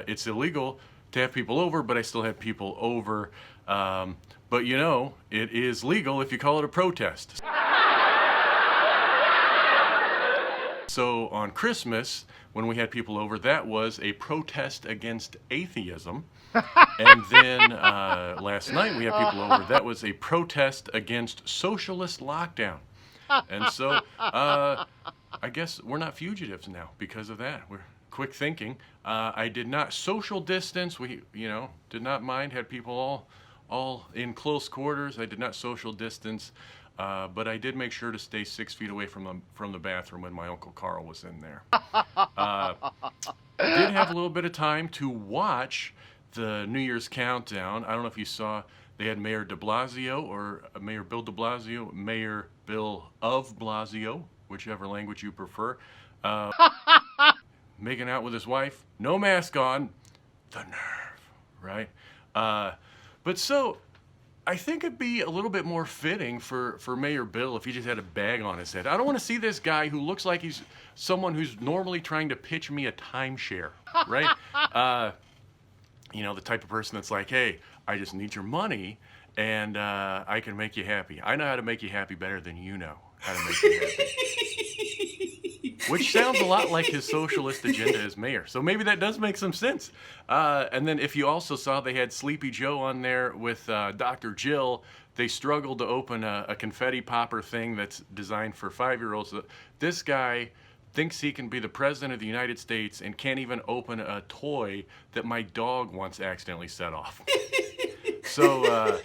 it's illegal to have people over, but I still have people over. But you know, it is legal if you call it a protest. So on Christmas, when we had people over, that was a protest against atheism. And then last night we had people over, that was a protest against socialist lockdown. And so I guess we're not fugitives now because of that. We're quick thinking. I did not social distance. We, did not mind. Had people all in close quarters. I did not social distance, but I did make sure to stay 6 feet away from the bathroom when my Uncle Carl was in there. Did have a little bit of time to watch the New Year's countdown. I don't know if you saw. They had Mayor de Blasio, or Mayor Bill de Blasio, Mayor Bill of Blasio, whichever language you prefer, making out with his wife, no mask on, the nerve, right? But so, I think it'd be a little bit more fitting for Mayor Bill if he just had a bag on his head. I don't want to see this guy who looks like he's someone who's normally trying to pitch me a timeshare, right? The type of person that's like, hey, I just need your money, and I can make you happy. I know how to make you happy better than you know how to make you happy. Which sounds a lot like his socialist agenda as mayor. So maybe that does make some sense. And then if you also saw, they had Sleepy Joe on there with Dr. Jill. They struggled to open a confetti popper thing that's designed for 5-year-olds. This guy thinks he can be the president of the United States and can't even open a toy that my dog once accidentally set off. So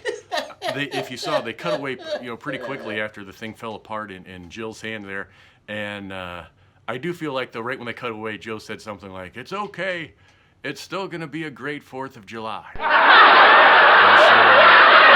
if you saw, they cut away pretty quickly after the thing fell apart in Jill's hand there. And I do feel like, though, right when they cut away, Joe said something like, "It's okay. It's still going to be a great 4th of July." And so,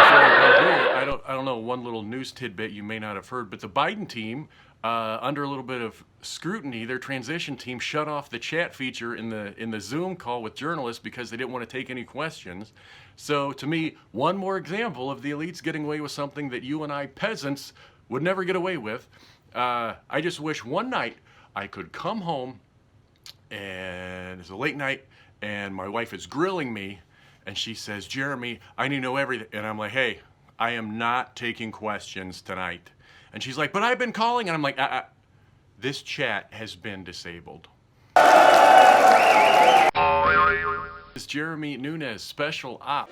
before I go here, I don't know, one little news tidbit you may not have heard, but the Biden team, under a little bit of scrutiny, their transition team shut off the chat feature in the Zoom call with journalists because they didn't want to take any questions. So, to me, one more example of the elites getting away with something that you and I peasants would never get away with. I just wish one night I could come home, and it's a late night, and my wife is grilling me, and she says, "Jeremy, I need to know everything." And I'm like, "Hey, I am not taking questions tonight." And she's like, "But I've been calling." And I'm like, this chat has been disabled. It's Jeremy Nunes, Special Op.